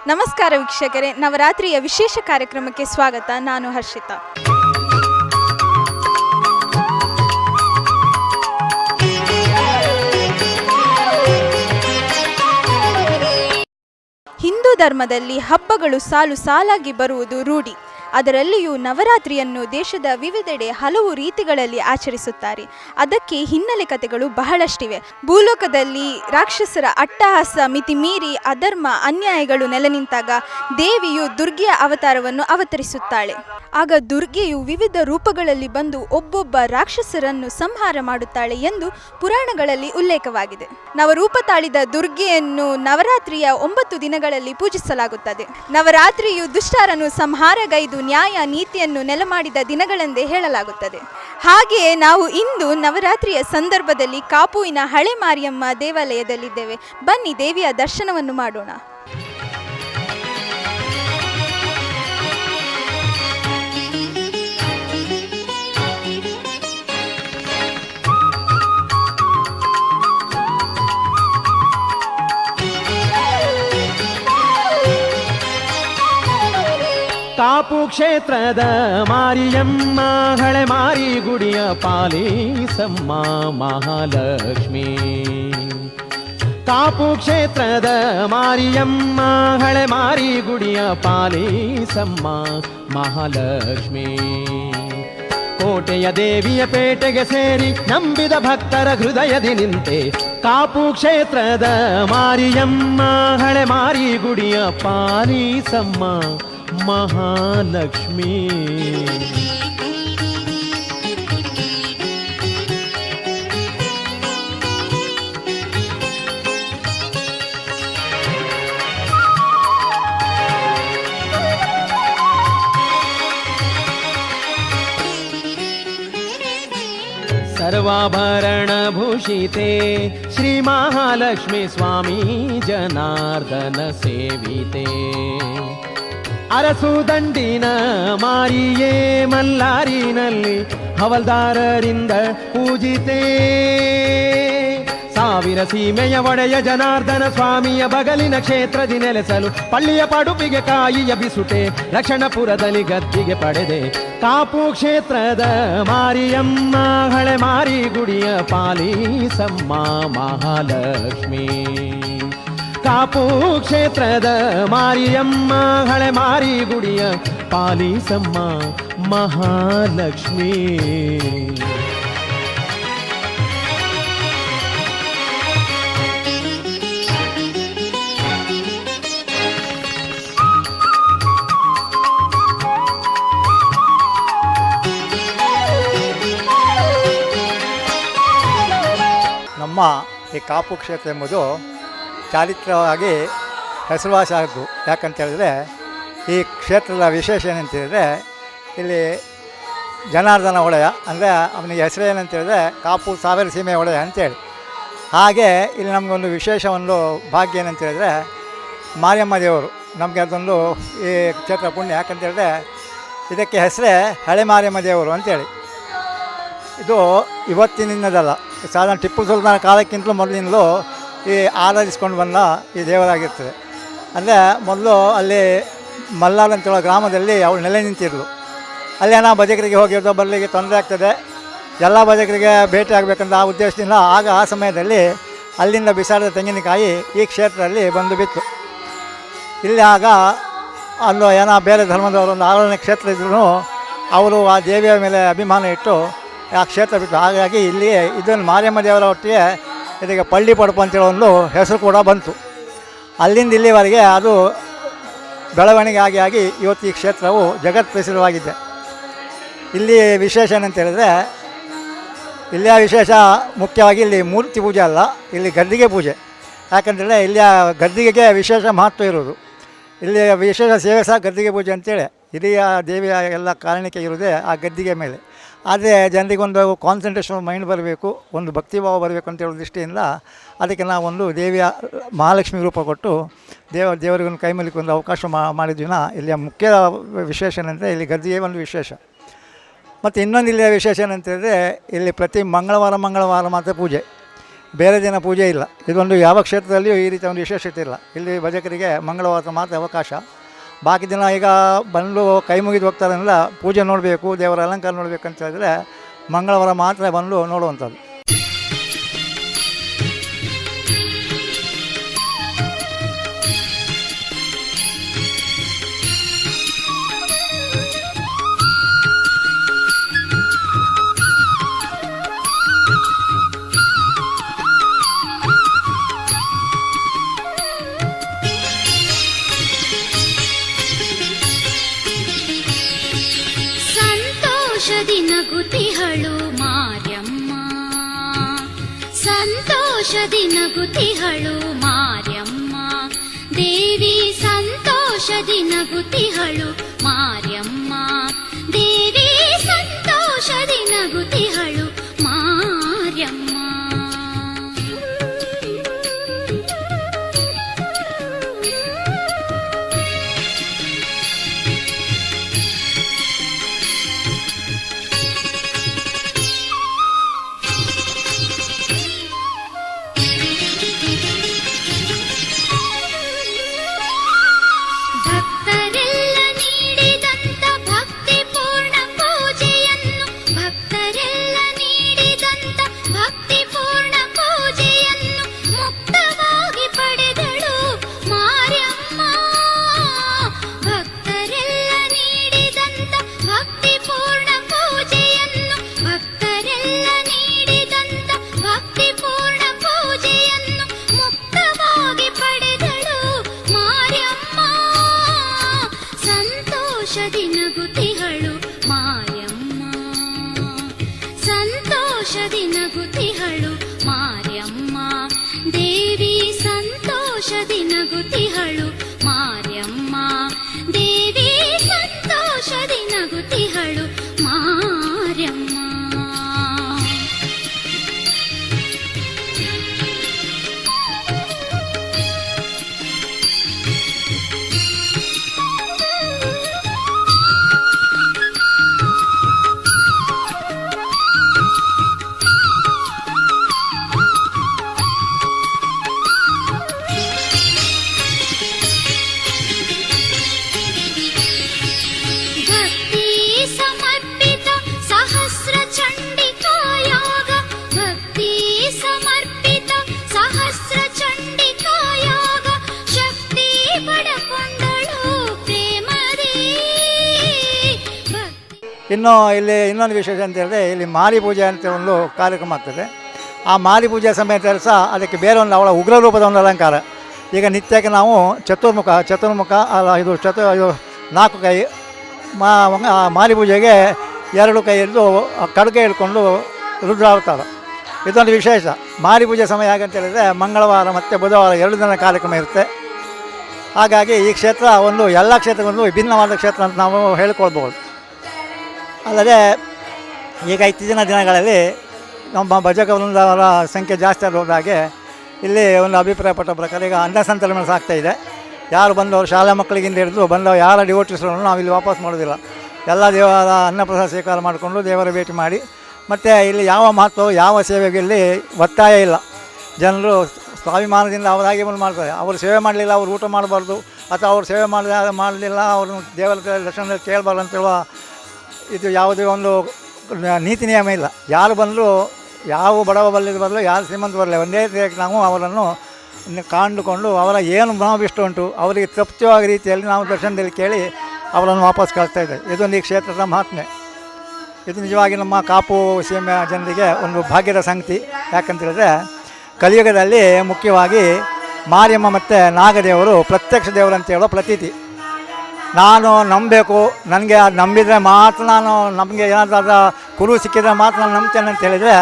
ನಮಸ್ಕಾರ ವೀಕ್ಷಕರೇ, ನವರಾತ್ರಿಯ ವಿಶೇಷ ಕಾರ್ಯಕ್ರಮಕ್ಕೆ ಸ್ವಾಗತ. ನಾನು ಹರ್ಷಿತಾ. ಹಿಂದೂ ಧರ್ಮದಲ್ಲಿ ಹಬ್ಬಗಳು ಸಾಲು ಸಾಲಾಗಿ ಬರುವುದು ರೂಢಿ. ಅದರಲ್ಲಿಯೂ ನವರಾತ್ರಿಯನ್ನು ದೇಶದ ವಿವಿಧೆಡೆ ಹಲವು ರೀತಿಗಳಲ್ಲಿ ಆಚರಿಸುತ್ತಾರೆ. ಅದಕ್ಕೆ ಹಿನ್ನೆಲೆ ಕಥೆಗಳು ಬಹಳಷ್ಟಿವೆ. ಭೂಲೋಕದಲ್ಲಿ ರಾಕ್ಷಸರ ಅಟ್ಟಹಾಸ ಮಿತಿ ಮೀರಿ ಅಧರ್ಮ ಅನ್ಯಾಯಗಳು ನೆಲೆ ನಿಂತಾಗ ದೇವಿಯು ದುರ್ಗೆಯ ಅವತಾರವನ್ನು ಅವತರಿಸುತ್ತಾಳೆ. ಆಗ ದುರ್ಗೆಯು ವಿವಿಧ ರೂಪಗಳಲ್ಲಿ ಬಂದು ಒಬ್ಬೊಬ್ಬ ರಾಕ್ಷಸರನ್ನು ಸಂಹಾರ ಮಾಡುತ್ತಾಳೆ ಎಂದು ಪುರಾಣಗಳಲ್ಲಿ ಉಲ್ಲೇಖವಾಗಿದೆ. ನವರೂಪ ತಾಳಿದ ದುರ್ಗೆಯನ್ನು ನವರಾತ್ರಿಯ 9 ದಿನಗಳಲ್ಲಿ ಪೂಜಿಸಲಾಗುತ್ತದೆ. ನವರಾತ್ರಿಯು ದುಷ್ಟರನ್ನು ಸಂಹಾರಗೈದು ನ್ಯಾಯ ನೀತಿಯನ್ನು ನೆಲೆಮಾಡಿದ ದಿನಗಳೆಂದೇ ಹೇಳಲಾಗುತ್ತದೆ. ಹಾಗೆಯೇ ನಾವು ಇಂದು ನವರಾತ್ರಿಯ ಸಂದರ್ಭದಲ್ಲಿ ಕಾಪುವಿನ ಹಳೆ ಮಾರಿಯಮ್ಮ ದೇವಾಲಯದಲ್ಲಿದ್ದೇವೆ. ಬನ್ನಿ ದೇವಿಯ ದರ್ಶನವನ್ನು ಮಾಡೋಣ. ಕಾಪು ಕ್ಷೇತ್ರದ ಮಾರಿಯಮ್ಮ ಹಳೆ ಮಾರಿ ಗುಡಿಯ ಪಾಲಿಸಮ್ಮ ಮಹಾಲಕ್ಷ್ಮಿ. ಕಾಪು ಕ್ಷೇತ್ರದ ಮಾರಿಯಮ್ಮ ಹಳೆ ಮಾರಿ ಗುಡಿಯ ಪಾಲಿಸಮ್ಮ ಮಹಾಲಕ್ಷ್ಮಿ. ಕೋಟೆಯ ದೇವಿಯ ಪೇಟೆಗೆ ಸೇರಿ ನಂಬಿದ ಭಕ್ತರ ಹೃದಯದಿ ನಿಂತೆ ಕಾಪು ಕ್ಷೇತ್ರದ ಮಾರಿಯಮ್ಮ ಹಳೆ ಮಾರಿ ಗುಡಿಯ ಪಾಲಿಸಮ್ಮ ಮಹಾಲಕ್ಷ್ಮಿ. ಸರ್ವಾಭರಣ ಭೂಷಿತೆ ಶ್ರೀ ಮಹಾಲಕ್ಷ್ಮಿ ಸ್ವಾಮಿ ಜನಾರ್ದನ ಸೇವಿತೆ. ಅರಸು ದಂಡಿನ ಮಾರಿಯೇ ಮಲ್ಲಾರಿನಲ್ಲಿ ಹವಲ್ದಾರರಿಂದ ಪೂಜಿತೆ. ಸಾವಿರ ಸೀಮೆಯ ಒಡೆಯ ಜನಾರ್ದನ ಸ್ವಾಮಿಯ ಬಗಲಿನ ಕ್ಷೇತ್ರದಿ ನೆಲೆಸಲು ಪಳ್ಳಿಯ ಪಡುಪಿಗೆ ಕಾಯಿಯ ಬಿಸುಟೆ ಲಕ್ಷಣಪುರದಲ್ಲಿ ಗದ್ದಿಗೆ ಪಡೆದೆ. ಕಾಪು ಕ್ಷೇತ್ರದ ಮಾರಿಯಮ್ಮ ಹಳೆ ಮಾರಿ ಗುಡಿಯ ಪಾಲಿಸಮ್ಮ ಮಹಾಲಕ್ಷ್ಮಿ. ಕಾಪು ಕ್ಷೇತ್ರದ ಮಾರಿಯಮ್ಮ ಹಳೆ ಮಾರಿ ಗುಡಿಯ ಪಾಲಿಸಮ್ಮ ಮಹಾಲಕ್ಷ್ಮಿ. ನಮ್ಮ ಈ ಕಾಪು ಕ್ಷೇತ್ರ ಎಂಬುದು ಚಾರಿತ್ರವಾಗಿ ಹೆಸರುವಾಸಿಯಾದ್ದು. ಯಾಕಂತ ಹೇಳಿದ್ರೆ ಈ ಕ್ಷೇತ್ರದ ವಿಶೇಷ ಏನಂತೇಳಿದರೆ ಇಲ್ಲಿ ಜನಾರ್ದನ ಒಡೆಯ, ಅಂದರೆ ಅವನಿಗೆ ಹೆಸರು ಏನಂತೇಳಿದ್ರೆ ಕಾಪು ಸಾವಿರ ಸೀಮೆಯ ಒಡೆಯ ಅಂತೇಳಿ. ಹಾಗೆ ಇಲ್ಲಿ ನಮಗೊಂದು ವಿಶೇಷ ಒಂದು ಭಾಗ್ಯ ಏನಂತೇಳಿದ್ರೆ ಮಾರಿಯಮ್ಮ ದೇವರು ನಮಗೆ ಅದೊಂದು ಈ ಕ್ಷೇತ್ರ ಪುಣ್ಯ. ಯಾಕಂತೇಳಿದ್ರೆ ಇದಕ್ಕೆ ಹೆಸರೇ ಹಳೆ ಮಾರಿಯಮ್ಮ ದೇವರು ಅಂತೇಳಿ. ಇದು ಇವತ್ತಿನಿಂದಲ್ಲ, ಸಾಧಾರಣ ಟಿಪ್ಪು ಸುಲ್ತಾನ ಕಾಲಕ್ಕಿಂತಲೂ ಮೊದಲಿಂದಲೂ ಈ ಆರಾಧಿಸ್ಕೊಂಡು ಬಂದ ಈ ದೇವರಾಗಿರ್ತದೆ. ಅಂದರೆ ಮೊದಲು ಅಲ್ಲಿ ಮಲ್ಲಾರ್ ಅಂತೇಳೋ ಗ್ರಾಮದಲ್ಲಿ ಅವಳು ನೆಲೆ ನಿಂತಿದ್ಳು. ಅಲ್ಲಿ ಏನೋ ಭಜಕರಿಗೆ ಹೋಗಿರೋದು ಬರಲಿಕ್ಕೆ ತೊಂದರೆ ಆಗ್ತದೆ, ಎಲ್ಲ ಭಜಕರಿಗೆ ಭೇಟಿ ಆಗಬೇಕಂತ ಆ ಉದ್ದೇಶದಿಂದ ಆಗ ಆ ಸಮಯದಲ್ಲಿ ಅಲ್ಲಿಂದ ಬಿಸಾಡಿದ ತೆಂಗಿನಕಾಯಿ ಈ ಕ್ಷೇತ್ರದಲ್ಲಿ ಬಂದು ಬಿತ್ತು. ಇಲ್ಲಿ ಆಗ ಅಲ್ಲೂ ಏನೋ ಬೇರೆ ಧರ್ಮದವರು ಒಂದು 6ನೇ ಕ್ಷೇತ್ರ ಇದ್ರೂ ಅವರು ಆ ದೇವಿಯ ಮೇಲೆ ಅಭಿಮಾನ ಇಟ್ಟು ಆ ಕ್ಷೇತ್ರ ಬಿಟ್ಟು. ಹಾಗಾಗಿ ಇಲ್ಲಿ ಇದನ್ನು ಮಾರಿಯಮ್ಮ ದೇವರ ಒಟ್ಟಿಗೆ ಇದಕ್ಕೆ ಪಳ್ಳಿ ಪಡುಪು ಅಂತೇಳೋ ಒಂದು ಹೆಸರು ಕೂಡ ಬಂತು. ಅಲ್ಲಿಂದ ಇಲ್ಲಿವರೆಗೆ ಅದು ಬೆಳವಣಿಗೆ ಆಗಿ ಇವತ್ತು ಈ ಕ್ಷೇತ್ರವು ಜಗತ್ ಪ್ರಸಿದ್ಧವಾಗಿದೆ. ಇಲ್ಲಿ ವಿಶೇಷ ಏನಂತೇಳಿದ್ರೆ ಇಲ್ಲಿಯ ವಿಶೇಷ ಮುಖ್ಯವಾಗಿ ಇಲ್ಲಿ ಮೂರ್ತಿ ಪೂಜೆ ಅಲ್ಲ, ಇಲ್ಲಿ ಗದ್ದಿಗೆ ಪೂಜೆ. ಯಾಕಂತೇಳಿದ್ರೆ ಇಲ್ಲಿಯ ಗದ್ದಿಗೆಗೆ ವಿಶೇಷ ಮಹತ್ವ ಇರೋದು. ಇಲ್ಲಿ ವಿಶೇಷ ಸೇವೆ ಸಹ ಗದ್ದಿಗೆ ಪೂಜೆ ಅಂತೇಳಿ ಹಿರಿಯ ದೇವಿಯ ಎಲ್ಲ ಕಾರಣಕ್ಕೆ ಇರೋದೇ ಆ ಗದ್ದಿಗೆ ಮೇಲೆ. ಆದರೆ ಜನರಿಗೊಂದು ಕಾನ್ಸಂಟ್ರೇಷನ್ ಮೈಂಡ್ ಬರಬೇಕು, ಒಂದು ಭಕ್ತಿಭಾವ ಬರಬೇಕು ಅಂತ ಹೇಳೋ ದೃಷ್ಟಿಯಿಂದ ಅದಕ್ಕೆ ನಾವೊಂದು ದೇವಿಯ ಮಹಾಲಕ್ಷ್ಮಿ ರೂಪ ಕೊಟ್ಟು ದೇವರಿಗೊಂದು ಕೈ ಮಲಿಕ್ಕೆ ಒಂದು ಅವಕಾಶ ಮಾಡಿದ್ವಿ. ಇಲ್ಲಿಯ ಮುಖ್ಯ ವಿಶೇಷ ಏನಂದರೆ ಇಲ್ಲಿ ಗದ್ದಿಗೆ ಒಂದು ವಿಶೇಷ. ಮತ್ತು ಇನ್ನೊಂದು ಇಲ್ಲಿಯ ವಿಶೇಷ ಏನಂತೇಳಿದ್ರೆ ಇಲ್ಲಿ ಪ್ರತಿ ಮಂಗಳವಾರ ಮಾತ್ರ ಪೂಜೆ. ಬೇರೆ ದಿನ ಪೂಜೆ ಇಲ್ಲ. ಇದೊಂದು ಯಾವ ಕ್ಷೇತ್ರದಲ್ಲಿಯೂ ಈ ರೀತಿಯ ಒಂದು ವಿಶೇಷತೆ ಇಲ್ಲ. ಇಲ್ಲಿ ಭಜಕರಿಗೆ ಮಂಗಳವಾರ ಮಾತ್ರ ಅವಕಾಶ. ಬಾಕಿ ದಿನ ಈಗ ಬಂದು ಕೈ ಮುಗಿದು ಹೋಗ್ತಾರಲ್ಲ, ಪೂಜೆ ನೋಡಬೇಕು, ದೇವರ ಅಲಂಕಾರ ನೋಡಬೇಕಂತ ಹೇಳಿದ್ರೆ ಮಂಗಳವಾರ ಮಾತ್ರ ಬಂದು ನೋಡುವಂಥದ್ದು. ಸಂತೋಷದಿ ನಗುತಿಹಳು ಮಾರ್ಯಮ್ಮ, ಸಂತೋಷದಿ ನಗುತಿಹಳು ಮಾರ್ಯಮ್ಮ ದೇವಿ, ಸಂತೋಷದಿ ನಗುತಿಹಳು ಮಾರ್ಯಮ್ಮ ದೇವಿ, ಸಂತೋಷದಿ ನಗುತಿಹಳು ಮಾರ್ಯಮ್ಮ. ಸಂತೋಷದಿ ನಗುತಿಹಳು ಮಾರ್ಯಮ್ಮ, ಸಂತೋಷದಿ ನಗುತಿಹಳು ಮಾರ್ಯಮ್ಮ ದೇವಿ, ಸಂತೋಷದಿ ನಗುತಿಹಳು ಮಾರ್ಯಮ್ಮ ದೇವಿ, ಸಂತೋಷದಿ ನಗುತಿಹಳು ಮಾರ್ಯಮ್ಮ. ಇನ್ನು ಇಲ್ಲಿ ಇನ್ನೊಂದು ವಿಶೇಷ ಅಂತ ಹೇಳಿದ್ರೆ, ಇಲ್ಲಿ ಮಾರಿ ಪೂಜೆ ಅಂತ ಒಂದು ಕಾರ್ಯಕ್ರಮ ಆಗ್ತದೆ. ಆ ಮಾರಿ ಪೂಜೆ ಸಮಯದಲ್ಲಿ ಸಹ ಅದಕ್ಕೆ ಬೇರೆ ಒಂದು ಅವಳ ಉಗ್ರ ರೂಪದ ಒಂದು ಅಲಂಕಾರ. ಈಗ ನಿತ್ಯಕ್ಕೆ ನಾವು ಚತುರ್ಮುಖ ಅಲ್ಲ, ಇದು 4 ಕೈ ಮಾರಿ ಪೂಜೆಗೆ 2 ಕೈ ಹಿಡಿದು ಕಡ್ಗೆ ಹಿಡ್ಕೊಂಡು ರುದ್ರಾವತಾರ. ಇದೊಂದು ವಿಶೇಷ. ಮಾರಿ ಪೂಜೆ ಸಮಯ ಹೇಗಂತ ಹೇಳಿದರೆ ಮಂಗಳವಾರ ಮತ್ತು ಬುಧವಾರ 2 ದಿನ ಕಾರ್ಯಕ್ರಮ ಇರುತ್ತೆ. ಹಾಗಾಗಿ ಈ ಕ್ಷೇತ್ರ ಒಂದು ಎಲ್ಲ ಕ್ಷೇತ್ರಗೊಂದು ವಿಭಿನ್ನವಾದ ಕ್ಷೇತ್ರ ಅಂತ ನಾವು ಹೇಳ್ಕೊಳ್ಬೋದು. ಅಲ್ಲದೆ ಈಗ ಇತ್ತೀಚಿನ ದಿನಗಳಲ್ಲಿ ನಮ್ಮ ಭಜಕ ವೃಂದವರ ಸಂಖ್ಯೆ ಜಾಸ್ತಿ ಆಗೋದಾಗೆ ಇಲ್ಲಿ ಒಂದು ಅಭಿಪ್ರಾಯಪಟ್ಟ ಪ್ರಕಾರ ಈಗ ಅನ್ನಸಂತರ್ಪಣೆ ಸಾಗ್ತಾಯಿದೆ. ಯಾರು ಬಂದವರು ಶಾಲಾ ಮಕ್ಕಳಿಗಿಂದ ಹಿಡಿದು ಬಂದವರು ಯಾರ ಡಿವೋಟಿಸ್ಗಳನ್ನು ನಾವು ಇಲ್ಲಿ ವಾಪಸ್ ಮಾಡೋದಿಲ್ಲ. ಎಲ್ಲ ದೇವರ ಅನ್ನಪ್ರಸಾದ ಸ್ವೀಕಾರ ಮಾಡಿಕೊಂಡು ದೇವರ ಭೇಟಿ ಮಾಡಿ, ಮತ್ತು ಇಲ್ಲಿ ಯಾವ ಮಹತ್ವ ಯಾವ ಸೇವೆಗೆ ಇಲ್ಲಿ ಒತ್ತಾಯ ಇಲ್ಲ. ಜನರು ಸ್ವಾಭಿಮಾನದಿಂದ ಅವರಾಗಿ ಮಾಡ್ತಾರೆ. ಅವರು ಸೇವೆ ಮಾಡಲಿಲ್ಲ ಅವರು ಊಟ ಮಾಡಬಾರ್ದು, ಅಥವಾ ಅವರು ಸೇವೆ ಮಾಡಲಿಲ್ಲ ಅವ್ರನ್ನ ದೇವರ ದರ್ಶನದಲ್ಲಿ ಕೇಳಬಾರ್ದು ಅಂತೇಳುವ ಇದು ಯಾವುದೇ ಒಂದು ನೀತಿ ನಿಯಮ ಇಲ್ಲ. ಯಾರು ಬಂದರೂ ಯಾವ ಬಡವ ಬರಲಿ ಯಾರು ಶ್ರೀಮಂತ ಬರಲಿ ಒಂದೇ ರೀತಿಯಾಗಿ ನಾವು ಅವರನ್ನು ಕಂಡುಕೊಂಡು ಅವರ ಏನು ಮನೋಭಿಷ್ಟ ಉಂಟು ಅವರಿಗೆ ತೃಪ್ತಿಯಾದ ರೀತಿಯಲ್ಲಿ ನಾವು ದರ್ಶನದಲ್ಲಿ ಕೇಳಿ ಅವರನ್ನು ವಾಪಸ್ ಕಳಿಸ್ತಾ ಇದ್ದೇವೆ. ಇದೊಂದು ಈ ಕ್ಷೇತ್ರದ ಮಹಾತ್ಮೆ. ಇದು ನಿಜವಾಗಿ ನಮ್ಮ ಕಾಪು ಸೀಮೆಯ ಜನರಿಗೆ ಒಂದು ಭಾಗ್ಯದ ಸಂಗತಿ. ಯಾಕಂತೇಳಿದ್ರೆ ಕಲಿಯುಗದಲ್ಲಿ ಮುಖ್ಯವಾಗಿ ಮಾರಿಯಮ್ಮ ಮತ್ತು ನಾಗದೇವರು ಪ್ರತ್ಯಕ್ಷ ದೇವರು ಅಂತ ಹೇಳೋ ಪ್ರತೀತಿ. ನಾನು ನಂಬಬೇಕು, ನನಗೆ ಅದು ನಂಬಿದರೆ ಮಾತ್ರ ನಮಗೆ ಏನಾದರೂ ಕುರು ಸಿಕ್ಕಿದರೆ ಮಾತ್ರ ನಾನು ನಂಬ್ತೇನೆ ಅಂತ ಹೇಳಿದರೆ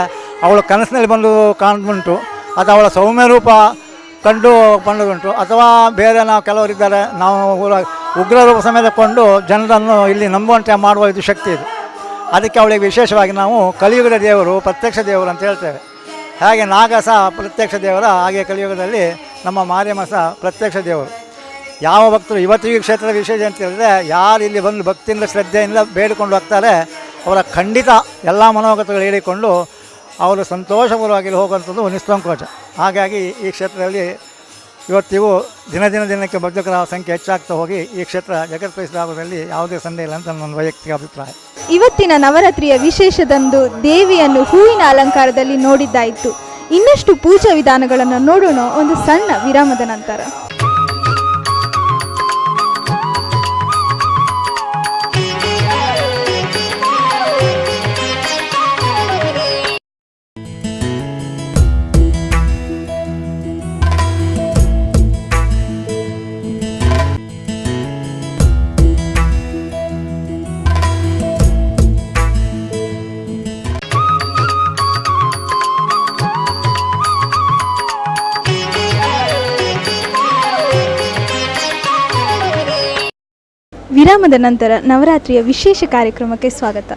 ಅವಳು ಕನಸಿನಲ್ಲಿ ಬಂದು ಕಾಣ್ದುಂಟು, ಅದು ಅವಳ ಸೌಮ್ಯ ರೂಪ ಕಂಡುಂಟು. ಅಥವಾ ಬೇರೆ ನಾವು ಕೆಲವರಿದ್ದಾರೆ, ನಾವು ಉಗ್ರ ರೂಪ ಸಮೇತ ಕೊಂಡು ಜನರನ್ನು ಇಲ್ಲಿ ನಂಬುವಂತೆ ಮಾಡುವ ಇದು ಶಕ್ತಿ ಇದು. ಅದಕ್ಕೆ ಅವಳಿಗೆ ವಿಶೇಷವಾಗಿ ನಾವು ಕಲಿಯುಗದ ದೇವರು ಪ್ರತ್ಯಕ್ಷ ದೇವರು ಅಂತ ಹೇಳ್ತೇವೆ. ಹಾಗೆ ನಾಗ ಸಹ ಪ್ರತ್ಯಕ್ಷ ದೇವರ, ಹಾಗೆ ಕಲಿಯುಗದಲ್ಲಿ ನಮ್ಮ ಮಾರಿಯಮ್ಮ ಸಹ ಪ್ರತ್ಯಕ್ಷ ದೇವರು. ಯಾವ ಭಕ್ತರು ಇವತ್ತಿಗೂ ಕ್ಷೇತ್ರದ ವಿಶೇಷ ಅಂತ ಹೇಳಿದ್ರೆ, ಯಾರು ಇಲ್ಲಿ ಬಂದು ಭಕ್ತಿಯಿಂದ ಶ್ರದ್ಧೆಯಿಂದ ಬೇಡಿಕೊಂಡು ಹೋಗ್ತಾರೆ ಅವರ ಖಂಡಿತ ಎಲ್ಲ ಮನೋಗತಗಳು ಹೇಳಿಕೊಂಡು ಅವರು ಸಂತೋಷಪೂರ್ವವಾಗಿ ಹೋಗುವಂಥದ್ದು ನಿಸ್ಸಂಕೋಚ. ಹಾಗಾಗಿ ಈ ಕ್ಷೇತ್ರದಲ್ಲಿ ಇವತ್ತಿಗೂ ದಿನಕ್ಕೆ ಭಕ್ತರ ಸಂಖ್ಯೆ ಹೆಚ್ಚಾಗ್ತಾ ಹೋಗಿ ಈ ಕ್ಷೇತ್ರ ಜಗತ್ಪ್ರಸಿದ್ಧ ಆಗೋದ್ರಲ್ಲಿ ಯಾವುದೇ ಸಂದೇಹ ಇಲ್ಲ ಅಂತ ನನ್ನ ವೈಯಕ್ತಿಕ ಅಭಿಪ್ರಾಯ. ಇವತ್ತಿನ ನವರಾತ್ರಿಯ ವಿಶೇಷದಂದು ದೇವಿಯನ್ನು ಹೂವಿನ ಅಲಂಕಾರದಲ್ಲಿ ನೋಡಿದ್ದಾಯಿತು. ಇನ್ನಷ್ಟು ಪೂಜಾ ವಿಧಾನಗಳನ್ನು ನೋಡೋಣ ಒಂದು ಸಣ್ಣ ವಿರಾಮದ ನಂತರ. ವಿರಾಮದ ನಂತರ ನವರಾತ್ರಿಯ ವಿಶೇಷ ಕಾರ್ಯಕ್ರಮಕ್ಕೆ ಸ್ವಾಗತ.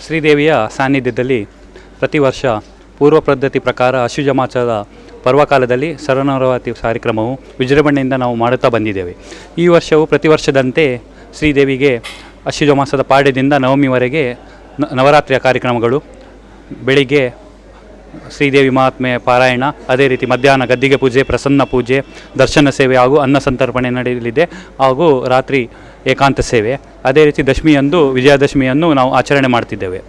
ಶ್ರೀದೇವಿಯ ಸಾನ್ನಿಧ್ಯದಲ್ಲಿ ಪ್ರತಿ ವರ್ಷ ಪೂರ್ವ ಪದ್ಧತಿ ಪ್ರಕಾರ ಆಶ್ವಯುಜ ಮಾಸದ ಪರ್ವಕಾಲದಲ್ಲಿ ಶರನ್ನವರಾತ್ರಿ ಕಾರ್ಯಕ್ರಮವು ವಿಜೃಂಭಣೆಯಿಂದ ನಾವು ಮಾಡುತ್ತಾ ಬಂದಿದ್ದೇವೆ. ಈ ವರ್ಷವೂ ಪ್ರತಿ ವರ್ಷದಂತೆ ಶ್ರೀದೇವಿಗೆ ಆಶ್ವಯುಜ ಮಾಸದ ಪಾಡ್ಯದಿಂದ ನವಮಿವರೆಗೆ ನವರಾತ್ರಿಯ ಕಾರ್ಯಕ್ರಮಗಳು. ಬೆಳಿಗ್ಗೆ ಶ್ರೀದೇವಿ ಮಹಾತ್ಮೆ ಪಾರಾಯಣ, ಅದೇ ರೀತಿ ಮಧ್ಯಾಹ್ನ ಗದ್ದಿಗೆ ಪೂಜೆ, ಪ್ರಸನ್ನ ಪೂಜೆ, ದರ್ಶನ ಸೇವೆ ಹಾಗೂ ಅನ್ನ ಸಂತರ್ಪಣೆ ನಡೆಯಲಿದೆ. ಹಾಗೂ ರಾತ್ರಿ ಏಕಾಂತ ಸೇವೆ. ಅದೇ ರೀತಿ ದಶಮಿಯಂದು, ವಿಜಯದಶಮಿಯನ್ನು ನಾವು ಆಚರಣೆ ಮಾಡ್ತಿದ್ದೇವೆ.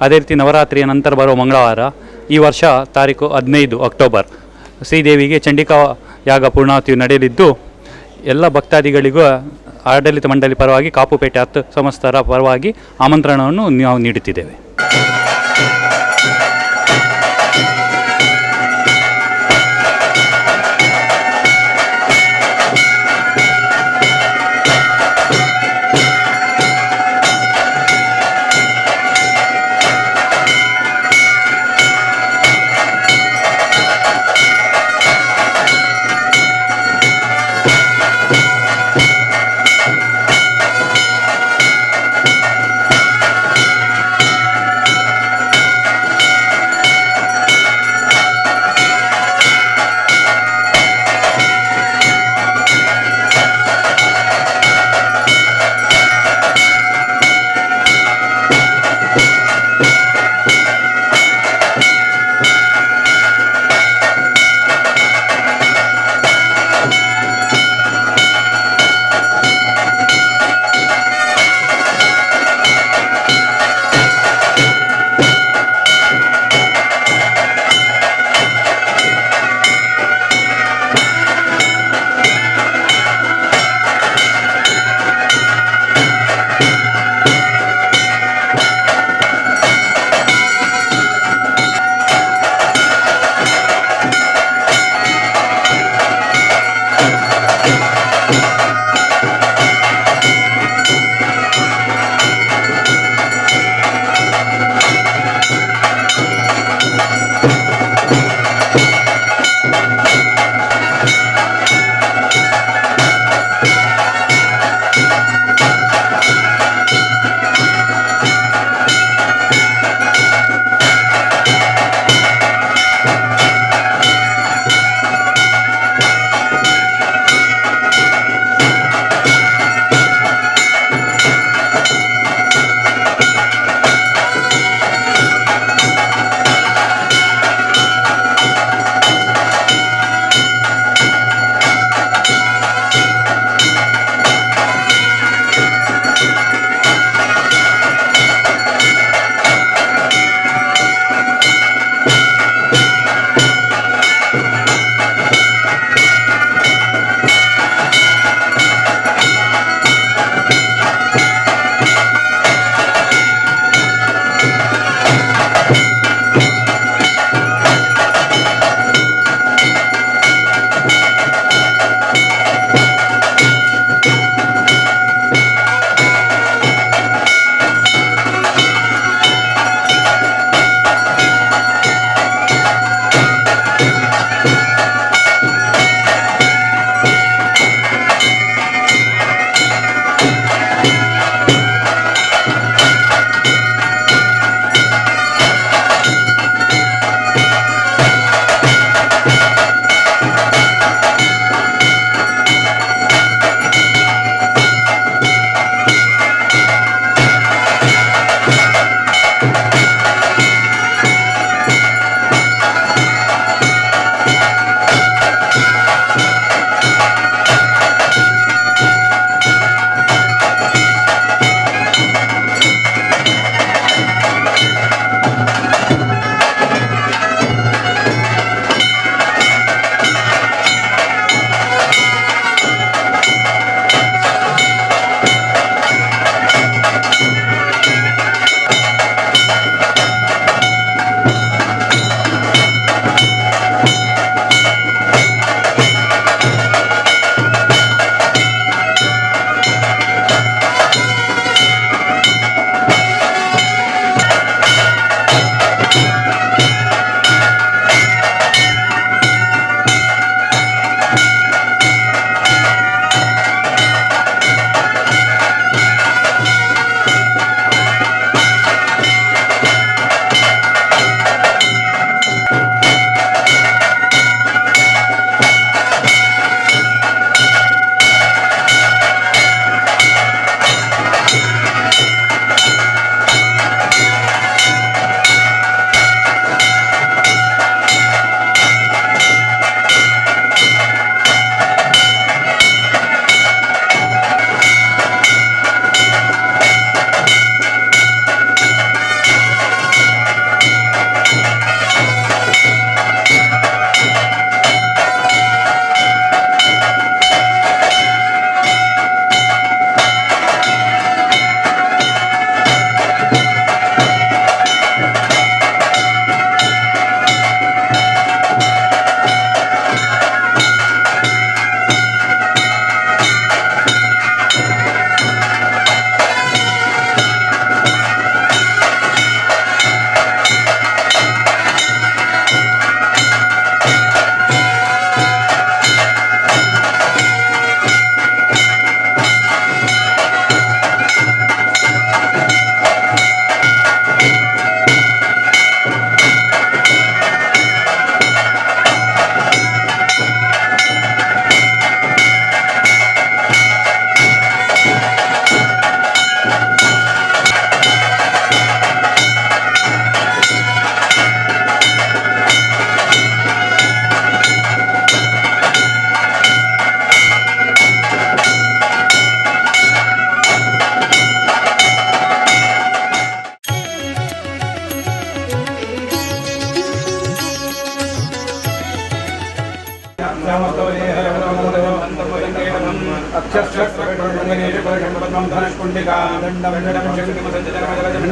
ಅದೇ ರೀತಿ ನವರಾತ್ರಿಯ ನಂತರ ಬರುವ ಮಂಗಳವಾರ, ಈ ವರ್ಷ ತಾರೀಕು 15 ಅಕ್ಟೋಬರ್ ಶ್ರೀದೇವಿಗೆ ಚಂಡಿಕಾ ಯಾಗ ಪೂರ್ಣಾವತಿಯು ನಡೆಯಲಿದ್ದು, ಎಲ್ಲ ಭಕ್ತಾದಿಗಳಿಗೂ ಆಡಳಿತ ಮಂಡಳಿ ಪರವಾಗಿ ಕಾಪುಪೇಟೆ 10 ಸಂಸ್ಥರ ಪರವಾಗಿ ಆಮಂತ್ರಣವನ್ನು ನಾವು ನೀಡುತ್ತಿದ್ದೇವೆ.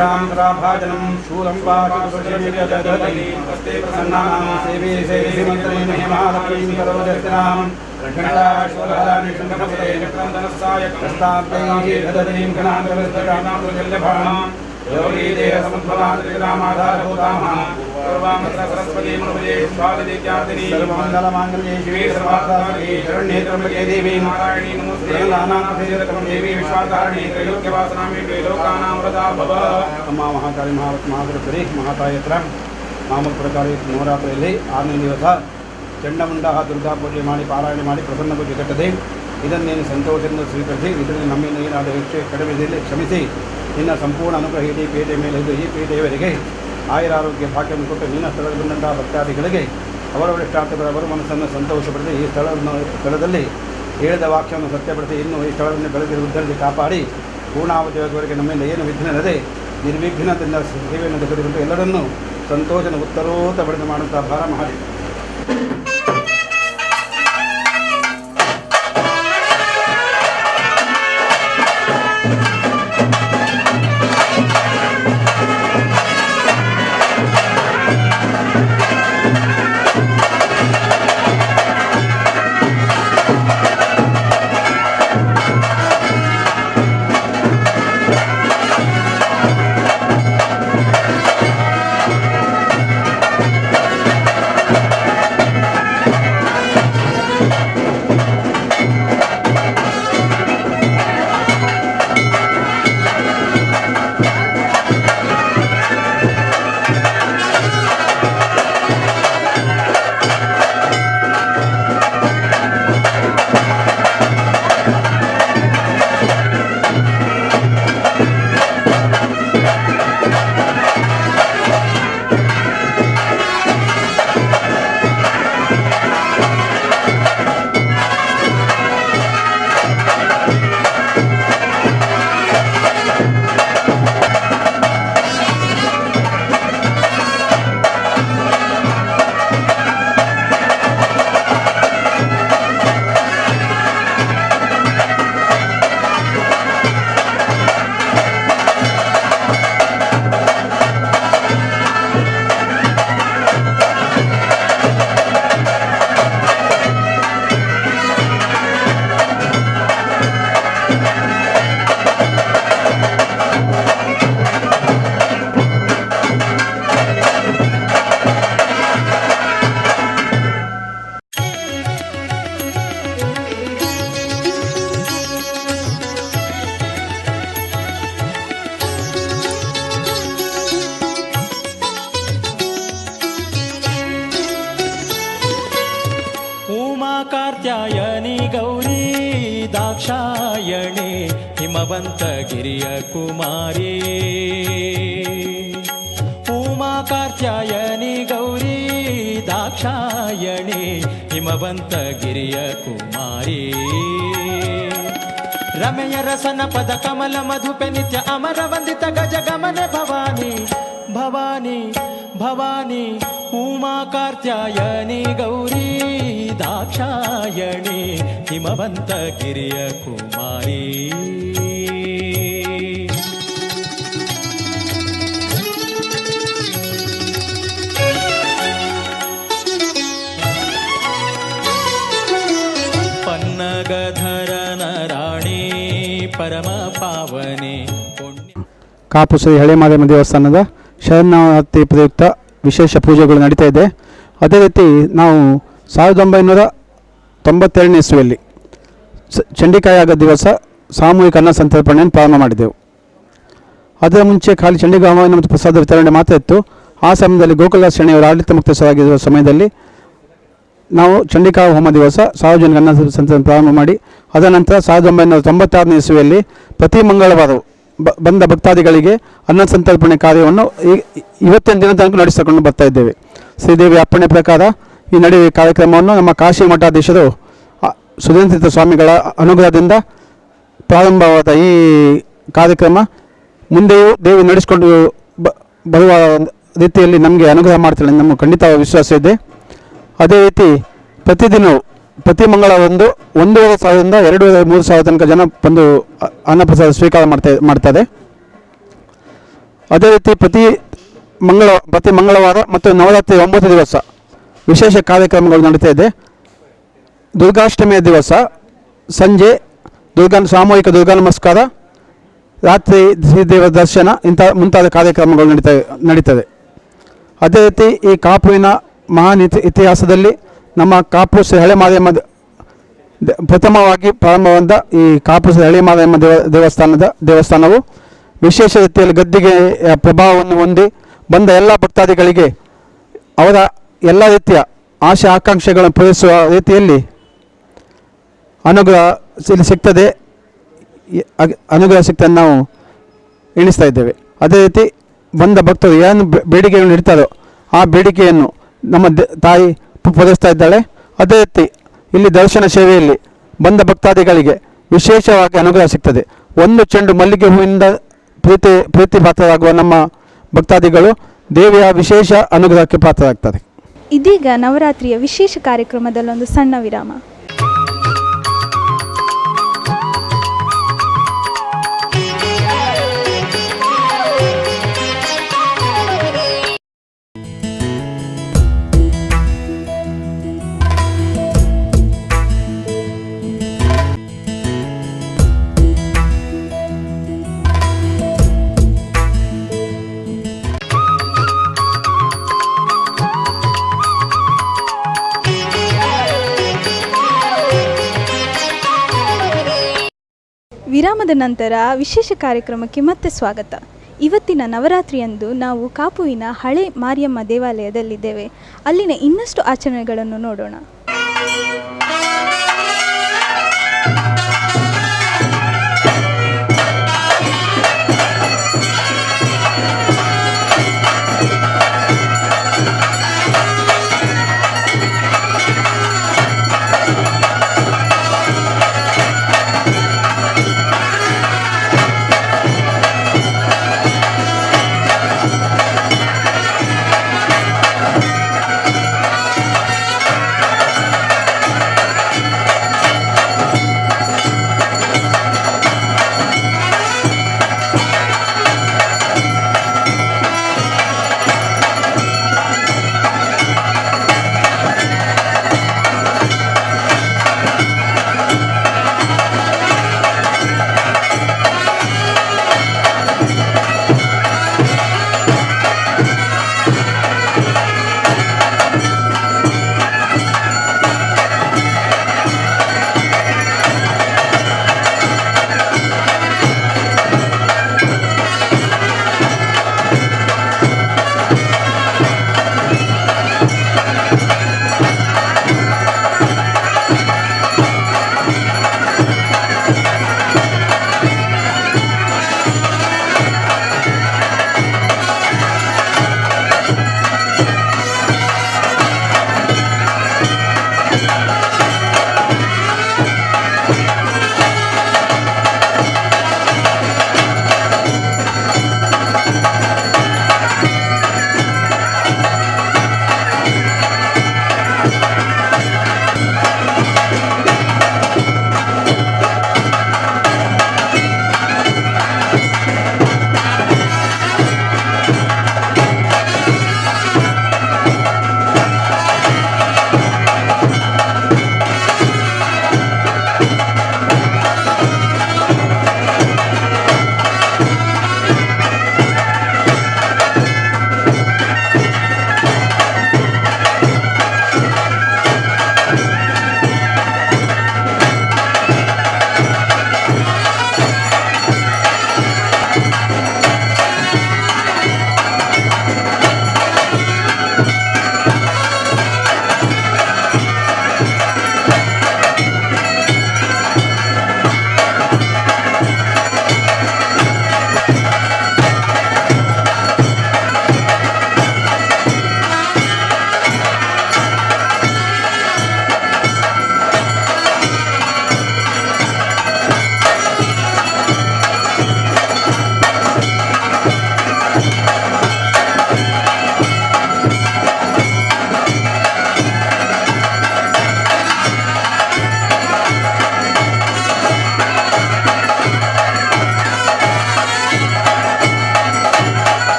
ದಂಡಂ ಶೂಲಂ ಸೇವೆ ಸೇವೆ ಮಹಾಲಕ್ಷ್ಮೀ ಸರ್ವದರ್ಶನಾಂ ಸರ್ವಮಂಗಲಮಾಂಗಲ್ಯೇ ಶಿವೇ ಸರ್ವಾರ್ಥಸಾಧಕೆ ಶರಣ್ಯೇ ತ್ರ್ಯಂಬಕೆ ದೇವಿ ನಾರಾಯಣೀ ನಮೋಸ್ತುತೇ ದೇವಿ ವಿಶ್ವಾಧಾರಣಿ ತ್ರೈಲೋಕ್ಯವಾಸನಾಮಿ ತ್ರೈಲೋಕಾನಾಂ ವರದಾ ಭವ. ಅಮ್ಮ ಮಹಾಕಾಳಿ ಮಹಾಸರಸ್ವತಿ ಮಹಾತಾಯತ್ರ ಮಾಮೂಲು ಪ್ರಕಾರ ನವರಾತ್ರಿಯಲ್ಲಿ 6ನೇ ದಿವಸ ಚಂಡಮುಂಡ ದುರ್ಗಾ ಪೂಜೆ ಮಾಡಿ ಪಾರಾಯಣ ಮಾಡಿ ಪ್ರಸನ್ನ ಪೂಜೆ ಕಟ್ಟದೆ ಇದನ್ನೇನು ಸಂತೋಷದಿಂದ ಸ್ವೀಕರಿಸಿ ಇದರಲ್ಲಿ ನಮ್ಮಿಂದ ಏನಾದ ಹೆಚ್ಚು ಕಡಿಮೆಯಲ್ಲಿ ಕ್ಷಮಿಸಿ ನಿನ್ನ ಸಂಪೂರ್ಣ ಅನುಗ್ರಹ ಇಡೀ ಪೇಟೆ ಮೇಲೆ ಇದ್ದು ಈ ಪೇಟೆಯವರೆಗೆ ಆಯುರಾರೋಗ್ಯ ಭಾಗ್ಯವನ್ನು ಕೊಟ್ಟು ನಿನ್ನ ಸ್ಥಳದಲ್ಲಿ ಬಂದಂತಹ ಭಕ್ತಾದಿಗಳಿಗೆ ಅವರವರ ಇಷ್ಟಾರ್ಥಗಳವರು ಮನಸ್ಸನ್ನು ಸಂತೋಷಪಡಿಸಿ ಈ ಸ್ಥಳದಲ್ಲಿ ಹೇಳಿದ ವಾಕ್ಯವನ್ನು ಸತ್ಯಪಡಿಸಿ ಇನ್ನು ಈ ಸ್ಥಳವನ್ನು ಬೆಳಗ್ಗೆ ಉದ್ಧರಿಸಿ ಕಾಪಾಡಿ ಪೂರ್ಣಾವಧಿಯವರೆಗೆ ನಮ್ಮಿಂದ ಏನು ವಿಘ್ನವಿಲ್ಲದೆ ನಿರ್ವಿಘ್ನದಿಂದ ಸೇವೆಯನ್ನು ತೆಗೆದುಕೊಂಡು ಎಲ್ಲರನ್ನೂ ಸಂತೋಷನ ಉತ್ತರೋತ್ತ ಬಡಿದು ಮಾಡುತ್ತಾ ಭಾರ ಮಾಡಿ. कात्यायनी गौरी दाक्षायणे हिमवन्तगिरिय कुमारी उमा कात्यायनी गौरी दाक्षायणे हिमवन्तगिरिय कुमारी रमय रसन पद कमल मधुपे नित्य अमर वंदित गज गमन भवानी भवानी भवानी उमा कात्यायनी गौरी दाक्षायणी हिमवन्तगिरिय कुमारी पन्नगधरन राणी परम पावने ಕಾಪು ಶ್ರೀ ಹಳೆ ಮಾದೇವ ದೇವಸ್ಥಾನದ ಶರನ್ನವರಾತ್ರಿ ಪ್ರಯುಕ್ತ ವಿಶೇಷ ಪೂಜೆಗಳು ನಡೀತಾ ಇದೆ. ಅದೇ ರೀತಿ ನಾವು 1992ನೇ ಇಸ್ವಿಯಲ್ಲಿ ಚಂಡಿಕಾಯಾಗ ದಿವಸ ಸಾಮೂಹಿಕ ಅನ್ನ ಸಂತರ್ಪಣೆಯನ್ನು ಪ್ರಾರಂಭ ಮಾಡಿದೆವು. ಅದರ ಮುಂಚೆ ಖಾಲಿ ಚಂಡಿಕಾ ಹವನ ಮತ್ತು ಪ್ರಸಾದ ವಿತರಣೆ ಮಾತ್ರ ಇತ್ತು. ಆ ಸಮಯದಲ್ಲಿ ಗೋಕುಲ ಶ್ರೇಣಿಯವರು ಆಡಳಿತ ಮುಕ್ತರಾಗಿರುವ ಸಮಯದಲ್ಲಿ ನಾವು ಚಂಡಿಕಾ ಹೋಮ ದಿವಸ ಸಾರ್ವಜನಿಕ ಅನ್ನ ಸಂತರ್ಪಣೆ ಪ್ರಾರಂಭ ಮಾಡಿ ಅದರ ನಂತರ 1996ನೇ ಇಸ್ವಿಯಲ್ಲಿ ಪ್ರತಿ ಮಂಗಳವಾರವೂ ಬಂದ ಭಕ್ತಾದಿಗಳಿಗೆ ಅನ್ನ ಸಂತರ್ಪಣೆ ಕಾರ್ಯವನ್ನು ಇವತ್ತಿನ ದಿನ ತನಕ ನಡೆಸಿಕೊಂಡು ಬರ್ತಾ ಇದ್ದೇವೆ. ಶ್ರೀದೇವಿ ಅಪ್ಪಣೆ ಪ್ರಕಾರ ಈ ನಡೆಯುವ ಕಾರ್ಯಕ್ರಮವನ್ನು ನಮ್ಮ ಕಾಶಿ ಮಠಾಧೀಶರು ಸುಧೀಂದ್ರ ಸ್ವಾಮಿಗಳ ಅನುಗ್ರಹದಿಂದ ಪ್ರಾರಂಭವಾದ ಈ ಕಾರ್ಯಕ್ರಮ ಮುಂದೆಯೂ ದೇವಿ ನಡೆಸಿಕೊಂಡು ಬರುವ ರೀತಿಯಲ್ಲಿ ನಮಗೆ ಅನುಗ್ರಹ ಮಾಡ್ತಾಳೆ ನಮ್ಮ ಖಂಡಿತ ವಿಶ್ವಾಸ ಇದೆ. ಅದೇ ರೀತಿ ಪ್ರತಿದಿನವೂ ಪ್ರತಿ ಮಂಗಳವಾರದಂದು 1,500ದಿಂದ 2,000-3,000 ತನಕ ಜನ ಬಂದು ಅನ್ನಪ್ರಸಾದ ಸ್ವೀಕಾರ ಮಾಡ್ತಾರೆ. ಅದೇ ರೀತಿ ಪ್ರತಿ ಮಂಗಳವಾರ ಮತ್ತು ನವರಾತ್ರಿ 9 ದಿವಸ ವಿಶೇಷ ಕಾರ್ಯಕ್ರಮಗಳು ನಡೀತಾ ಇದೆ. ದುರ್ಗಾಷ್ಟಮಿಯ ದಿವಸ ಸಂಜೆ ಸಾಮೂಹಿಕ ದುರ್ಗಾ ನಮಸ್ಕಾರ, ರಾತ್ರಿ ಶ್ರೀದೇವರ ದರ್ಶನ ಮುಂತಾದ ಕಾರ್ಯಕ್ರಮಗಳು ನಡೀತದೆ. ಅದೇ ರೀತಿ ಈ ಕಾಪುವಿನ ಮಹಾನ್ ಇತಿಹಾಸದಲ್ಲಿ ನಮ್ಮ ಕಾಪು ಶ್ರೀ ಹಳೆ ಮಾರಿಯಮ್ಮ ಪ್ರಥಮವಾಗಿ ಪ್ರಾರಂಭವಾದ ಈ ಕಾಪು ಶ್ರೀ ಹಳೆ ಮಾರಿಯಮ್ಮ ದೇವಸ್ಥಾನವು ವಿಶೇಷ ರೀತಿಯಲ್ಲಿ ಗದ್ದಿಗೆಯ ಪ್ರಭಾವವನ್ನು ಹೊಂದಿ ಬಂದ ಎಲ್ಲ ಭಕ್ತಾದಿಗಳಿಗೆ ಅವರ ಎಲ್ಲ ರೀತಿಯ ಆಶೆ ಆಕಾಂಕ್ಷೆಗಳನ್ನು ಪೂರೈಸುವ ರೀತಿಯಲ್ಲಿ ಅನುಗ್ರಹ ಸಿಗ್ತದೆ. ಅನುಗ್ರಹ ಸಿಗ್ತದೆ ನಾವು ಎಣಿಸ್ತಾ ಇದ್ದೇವೆ. ಅದೇ ರೀತಿ ಬಂದ ಭಕ್ತರು ಏನು ಬೇಡಿಕೆಯನ್ನು ಇಡ್ತಾರೋ ಆ ಬೇಡಿಕೆಯನ್ನು ನಮ್ಮ ತಾಯಿ ಪೂರೈಸ್ತಾ ಇದ್ದಾಳೆ. ಅದೇ ರೀತಿ ಇಲ್ಲಿ ದರ್ಶನ ಸೇವೆಯಲ್ಲಿ ಬಂದ ಭಕ್ತಾದಿಗಳಿಗೆ ವಿಶೇಷವಾಗಿ ಅನುಗ್ರಹ ಸಿಗ್ತದೆ. ಒಂದು ಚೆಂಡು ಮಲ್ಲಿಗೆ ಹೂವಿನಿಂದ ಪ್ರೀತಿ ಪಾತ್ರರಾಗುವ ನಮ್ಮ ಭಕ್ತಾದಿಗಳು ದೇವಿಯ ವಿಶೇಷ ಅನುಗ್ರಹಕ್ಕೆ ಪಾತ್ರರಾಗ್ತಾರೆ. ಇದೀಗ ನವರಾತ್ರಿಯ ವಿಶೇಷ ಕಾರ್ಯಕ್ರಮದಲ್ಲೊಂದು ಸಣ್ಣ ವಿರಾಮ. ವಿರಾಮದ ನಂತರ ವಿಶೇಷ ಕಾರ್ಯಕ್ರಮಕ್ಕೆ ಮತ್ತೆ ಸ್ವಾಗತ. ಇವತ್ತಿನ ನವರಾತ್ರಿಯಂದು ನಾವು ಕಾಪುವಿನ ಹಳೆ ಮಾರಿಯಮ್ಮ ದೇವಾಲಯದಲ್ಲಿದ್ದೇವೆ. ಅಲ್ಲಿನ ಇನ್ನಷ್ಟು ಆಚರಣೆಗಳನ್ನು ನೋಡೋಣ.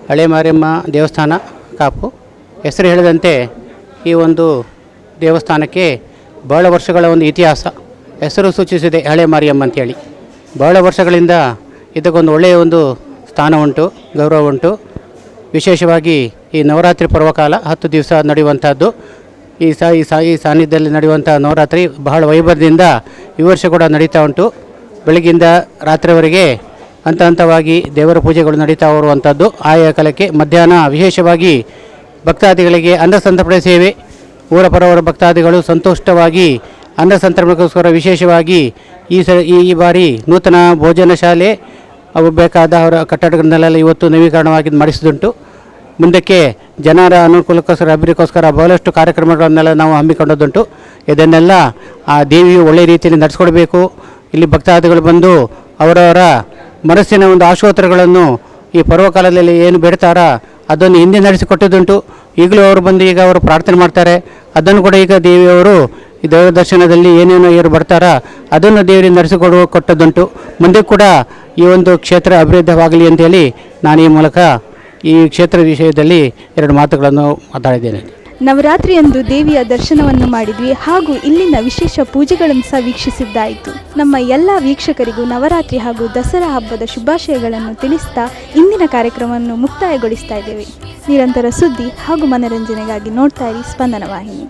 ಹಳೆ ಮಾರಿಯಮ್ಮ ದೇವಸ್ಥಾನ ಕಾಪು. ಹೆಸರು ಹೇಳಿದಂತೆ ಈ ಒಂದು ದೇವಸ್ಥಾನಕ್ಕೆ ಬಹಳ ವರ್ಷಗಳ ಒಂದು ಇತಿಹಾಸ, ಹೆಸರು ಸೂಚಿಸಿದೆ ಹಳೆ ಮಾರಿಯಮ್ಮ ಅಂತೇಳಿ. ಬಹಳ ವರ್ಷಗಳಿಂದ ಇದಕ್ಕೊಂದು ಒಳ್ಳೆಯ ಒಂದು ಸ್ಥಾನ ಉಂಟು, ಗೌರವ ಉಂಟು. ವಿಶೇಷವಾಗಿ ಈ ನವರಾತ್ರಿ ಪರ್ವಕಾಲ 10 ದಿವಸ ನಡೆಯುವಂಥದ್ದು. ಈ ಸಾನ್ನಿಧ್ಯದಲ್ಲಿ ನಡೆಯುವಂಥ ನವರಾತ್ರಿ ಬಹಳ ವೈಭವದಿಂದ ಈ ವರ್ಷ ಕೂಡ ನಡೀತಾ ಉಂಟು. ಬೆಳಗ್ಗಿಂದ ರಾತ್ರಿವರೆಗೆ ಹಂತ ಹಂತವಾಗಿ ದೇವರ ಪೂಜೆಗಳು ನಡೀತಾ ಬರುವಂಥದ್ದು. ಆಯಾ ಕಾಲಕ್ಕೆ ಮಧ್ಯಾಹ್ನ ವಿಶೇಷವಾಗಿ ಭಕ್ತಾದಿಗಳಿಗೆ ಅನ್ನಸಂತರ್ಪಣೆ ಸೇವೆ. ಊರ ಪರವರ ಭಕ್ತಾದಿಗಳು ಸಂತುಷ್ಟವಾಗಿ ಅನ್ನಸಂತರ್ಪಣೆಗೋಸ್ಕರ ವಿಶೇಷವಾಗಿ ಈ ಬಾರಿ ನೂತನ ಭೋಜನ ಶಾಲೆ ಅವು ಬೇಕಾದ ಅವರ ಕಟ್ಟಡಗಳನ್ನೆಲ್ಲ ಇವತ್ತು ನವೀಕರಣವಾಗಿ ಮಾಡಿಸಿದುಂಟು. ಮುಂದಕ್ಕೆ ಜನರ ಅನುಕೂಲಕ್ಕೋಸ್ಕರ ಅಭಿವೃದ್ಧಿಗೋಸ್ಕರ ಬಹಳಷ್ಟು ಕಾರ್ಯಕ್ರಮಗಳನ್ನೆಲ್ಲ ನಾವು ಹಮ್ಮಿಕೊಂಡದ್ದುಂಟು. ಇದನ್ನೆಲ್ಲ ಆ ದೇವಿಯು ಒಳ್ಳೆಯ ರೀತಿಯಲ್ಲಿ ನಡೆಸ್ಕೊಡ್ಬೇಕು. ಇಲ್ಲಿ ಭಕ್ತಾದಿಗಳು ಬಂದು ಅವರವರ ಮನಸ್ಸಿನ ಒಂದು ಆಶೋತ್ತರಗಳನ್ನು ಈ ಪರ್ವಕಾಲದಲ್ಲಿ ಏನು ಬೇಡ್ತಾರ ಅದನ್ನು ಹಿಂದೆ ನಡೆಸಿಕೊಟ್ಟದ್ದುಂಟು. ಈಗಲೂ ಅವರು ಬಂದು ಈಗ ಅವರು ಪ್ರಾರ್ಥನೆ ಮಾಡ್ತಾರೆ. ಅದನ್ನು ಕೂಡ ಈಗ ದೇವಿಯವರು ಈ ದೇವರ ದರ್ಶನದಲ್ಲಿ ಏನೇನು ಇವರು ಬರ್ತಾರ ಅದನ್ನು ದೇವರಿಗೆ ಕೊಟ್ಟದ್ದುಂಟು. ಮುಂದೆ ಕೂಡ ಈ ಒಂದು ಕ್ಷೇತ್ರ ಅಭಿವೃದ್ಧವಾಗಲಿ ಅಂತೇಳಿ ನಾನು ಈ ಮೂಲಕ ಈ ಕ್ಷೇತ್ರದ ವಿಷಯದಲ್ಲಿ 2 ಮಾತುಗಳನ್ನು ಮಾತಾಡಿದ್ದೇನೆ. ನವರಾತ್ರಿಯಂದು ದೇವಿಯ ದರ್ಶನವನ್ನು ಮಾಡಿದ್ವಿ ಹಾಗೂ ಇಲ್ಲಿನ ವಿಶೇಷ ಪೂಜೆಗಳನ್ನು ಸಹ ವೀಕ್ಷಿಸಿದ್ದಾಯಿತು. ನಮ್ಮ ಎಲ್ಲ ವೀಕ್ಷಕರಿಗೂ ನವರಾತ್ರಿ ಹಾಗೂ ದಸರಾ ಹಬ್ಬದ ಶುಭಾಶಯಗಳನ್ನು ತಿಳಿಸ್ತಾ ಇಂದಿನ ಕಾರ್ಯಕ್ರಮವನ್ನು ಮುಕ್ತಾಯಗೊಳಿಸ್ತಾ ಇದ್ದೇವೆ. ನಿರಂತರ ಸುದ್ದಿ ಹಾಗೂ ಮನರಂಜನೆಗಾಗಿ ನೋಡ್ತಾ ಇರಿ ಸ್ಪಂದನ ವಾಹಿನಿ.